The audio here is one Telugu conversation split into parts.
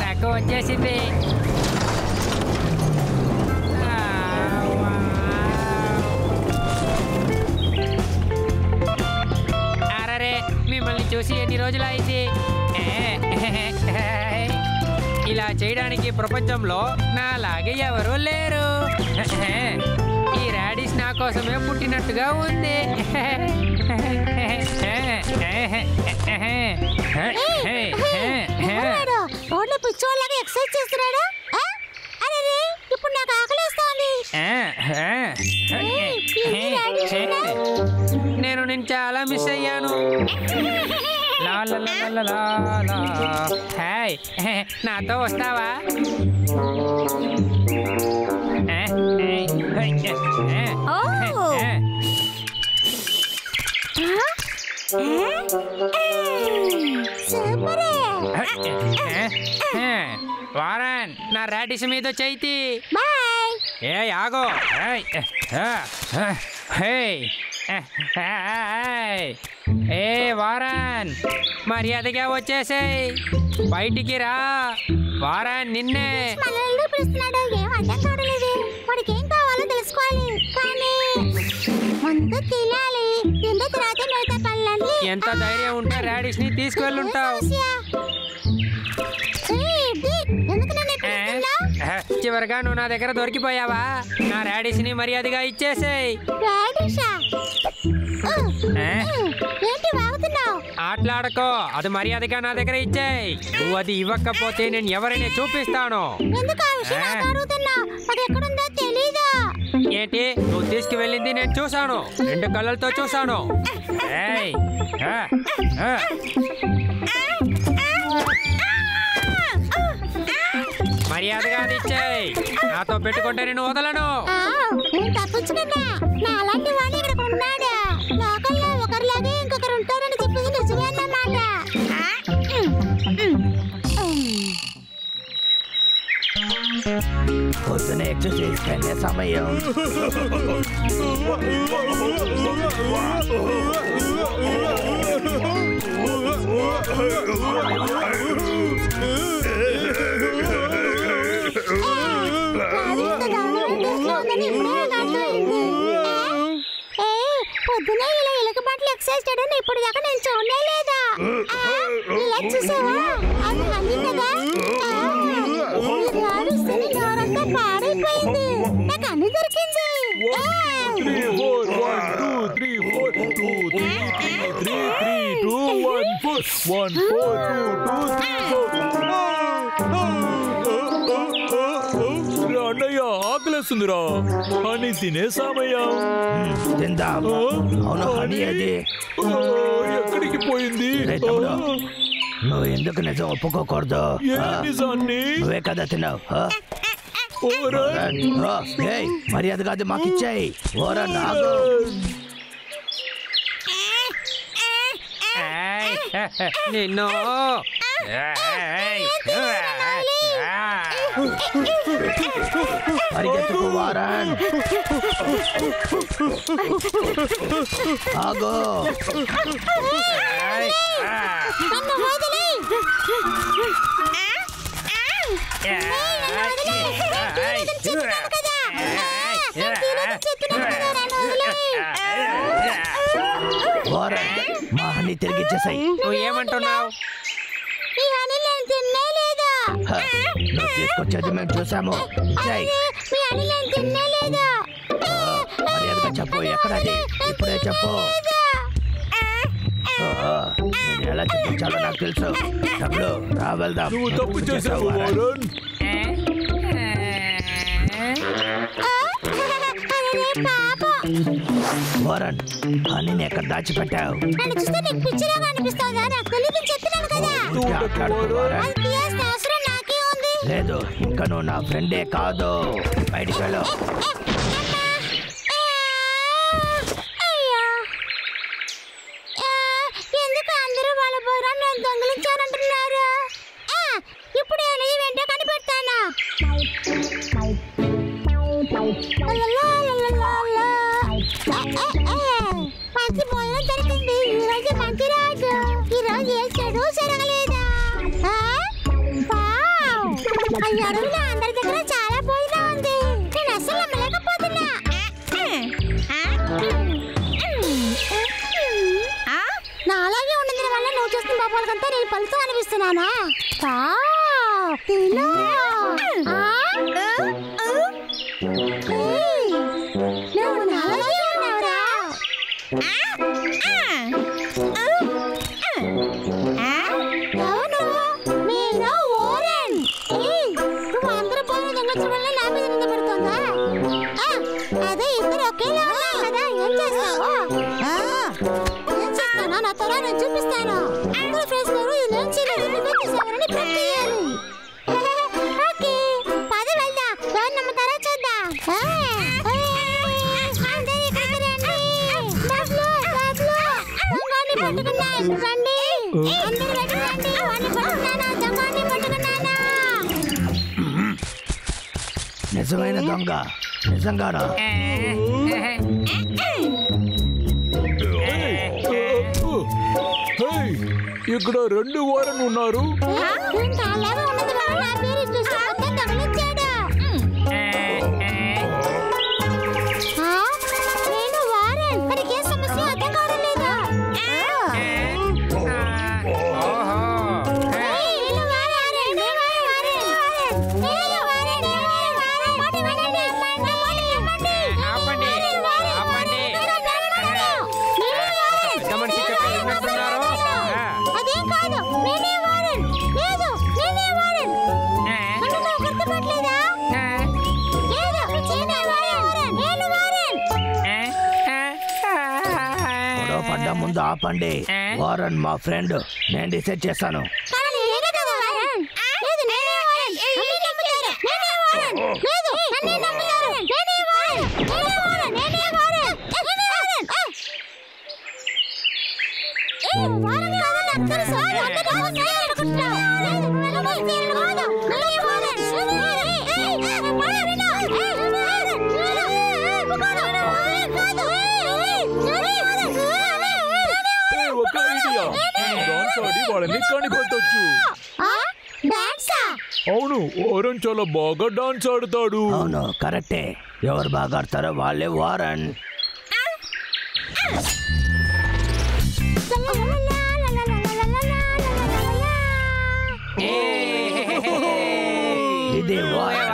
నాకు వచ్చేసింది. అరే మిమ్మల్ని చూసి ఎన్ని రోజులు అయింది. ఇలా చేయడానికి ప్రపంచంలో నాలాగే ఎవరూ లేరు. ఈ రాడిష్ నా కోసమే పుట్టినట్టుగా ఉంది. నేను నేను చాలా మిస్ అయ్యాను. హాయ్, నాతో వస్తావా? వారన్, నా రాడిష్ మీద చైతి. ఏ ఆగో. ఏ వారన్, మర్యాదగా వచ్చేసేయ్. బయటికి రా వారన్. నిన్నే వాడికేం కావాలో తెలుసుకోవాలి, కానీ ముందు తినాలి. ఎంత ధైర్యం ఉంటే రాడిష్ ని తీసుకువెళ్ళుంటావు. చివరిగా నువ్వు నా దగ్గర దొరికిపోయావా? నా రాడిష్ ని మర్యాదగా ఇచ్చేసేయ్. ఆటలాడకో, అది మర్యాదగా నా దగ్గర ఇచ్చేయ్. నువ్వు అది ఇవ్వకపోతే నేను ఎవరిని చూపిస్తాను. ఏంటి నువ్వు తీసుకువెళ్ళింది? నేను చూసాను, 2 కళ్ళతో చూసాను. మర్యాదగా అది ఇచ్చేయ్. నాతో పెట్టుకుంటే నేను వదలను. పొద్దున ఎక్సర్సైజ్ కనే సమయం. పొద్దునే ఇలా ఎలుక బట్టలు ఎక్సర్సైజ్ చేయడం ఇప్పుడు దాకా నేను చూడలే లేదా? ఇలా చూసావా? అది అన్నిందా? నోరంతా పాడైపోయింది. నాకు అన్ని దొరికింది. అన్నయ్య ఆకలేస్తుందిరా, అని తినే సమయం. తిందాం. అవును, హనీ అది ఎక్కడికి పోయింది? నువ్వు ఎందుకు నిజం ఒప్పుకోకూడదు? నువ్వే కదా తిన్నావు. మర్యాద కాదు, మాకు ఇచ్చాయి. ఓరా నాగు. నిన్ను పరిగెత్తుకు వారన్. ఆగో. మా హనీ తిరిగిచ్చేసాయి. నువ్వు ఏమంటున్నావు? నువ్వు తీసుకొచ్చేది మేము చూసాము. మర్యాదగా చెప్పు, ఎక్కడది? ఇప్పుడే చెప్పు. నేను ఎలా చూపించాలో నాకు తెలుసు. డబ్బులు రా, వెళ్దాం. నువ్వు తప్పు చేసావు వారన్. వారన్, హనీని ఎక్కడ దాచిపెట్టావు? లేదు, ఇంకా నువ్వు నా ఫ్రెండే కాదు. బయటికి వెళ్ళు. ఎందుకు అందరూ వాళ్ళ బోరాన్ని దొంగిలించారంటున్నారు? ఇప్పుడు అనేది వెంట కనిపెడతాను. మంచి భోజనం దొరికింది. ఈ రోజు మంచి రోజు. ఈ రోజు ఏ చెడు జరగలేదా? ఈ అడవిలో అందరి దగ్గర చాలా భోజనం ఉంది. నేను అసలు నమ్మలేకపోతున్నా. నాలాగే ఉన్నందున వల్ల నువ్వు చూస్తున్న పాపాలకంతా నేను పలుతూ అనిపిస్తున్నానా? తిను. నువ్వు నాలాగే ఉన్నావురా. అవును, మీరు ఓరెన్. నువ్వు అందరూ పోయిన దొంగ వల్ల నా మీద నింద పెడుతుందా? అదే ఇద్దరు ఒకేలా ఉన్నావు కదా, ఏం చేస్తావు? ఏం చేస్తానా? నా త్వర నేను చూపిస్తాను. అందరూ ఫ్రెండ్స్ గారు ఇది ఏం చేయలేదు, నువ్వే చేసావని ప్రూవ్ చేయాలి. ఓకే, పద వెళ్దాం. ఎవరు నమ్ముతారో చూద్దాం. అందరూ ఇక్కడికి రండి. దొంగని పట్టుకున్నాను, రండి. అందరూ బయటకు రండి. వాడిని పట్టుకున్నాను, దొంగని పట్టుకున్నాను. నిజమైన దొంగ నిజంగానా? ఇక్కడ 2 వారన్ ఉన్నారు. అలాగే ఉన్నది వల్ల నా పేరు చూసి మొత్తం తగిలించాడు. నేను వారన్. మనకి ఏ సమస్య అర్థం కావడం లేదా? అదేం కాదు, నేనే వారన్. లేదు, నేనే వారన్. నన్ను నువ్వు గుర్తుపట్టలేదా? లేదు, నేనే వారన్. నేను వారన్. గొడవ పడ్డ ముందు ఆపండి. వారన్ మా ఫ్రెండ్, నేను డిసైడ్ చేస్తాను. కానీ నేనే కదా వారన్. లేదు, నేనే వారన్. నన్ను నమ్ముతారు. నేనే వారన్. లేదు, నన్ను నమ్ముతారు. నేనే వారన్. నేనే వారన్. నేనే వారన్. నేనే వారన్. వారన్ కాదు, నాకు తెలుసు. అందరూ నాతో అనుకుంటున్నావు. లేదు, నన్ను కాదు. నేనే వారన్. ఒక ఐడియా, డాన్స్ ఆడి వాళ్ళని కనిపెట్టొచ్చు. అవును, వారన్ చాలా బాగా డాన్స్ ఆడతాడు. అవును, కరెక్టే. ఎవరు బాగా ఆడతారో వాళ్ళే వారన్. ఇది వారన్.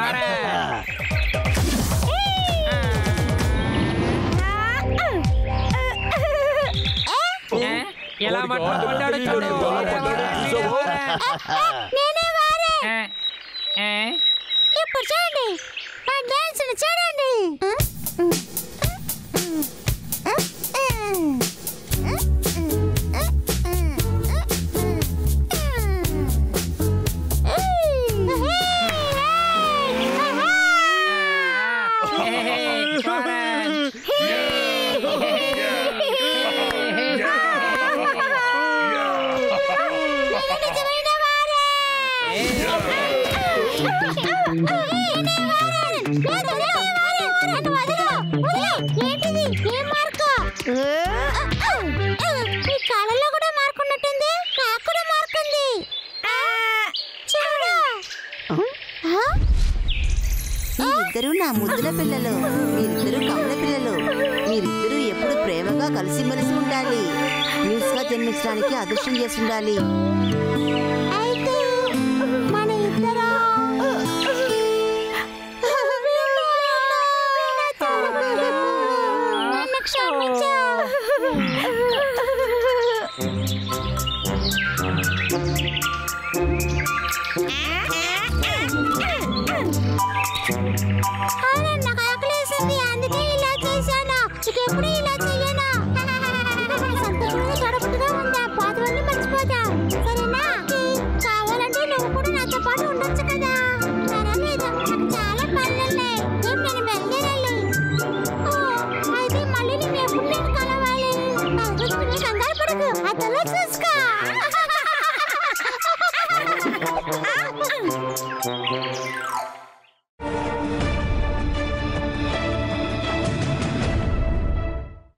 ఎలా మాట్లాడాడు చూడు. నేనే వారన్. ఇప్పుడు చూడండి, నా డాన్స్ చూడండి. ఏంటిది? ఏం మార్కు? ఈ కాలంలో కూడా మార్కున్నట్టుంది. నాకు కూడా మార్కుంది. చూడు. మీరిద్దరూ నా ముద్దుల పిల్లలు. మీరిద్దరూ కమల పిల్లలు. మీరిద్దరూ ఎప్పుడు ప్రేమగా కలిసిమెలిసి ఉండాలి. న్యూస్ గా జన్మించడానికి అదృష్టం చేసి ఉండాలి.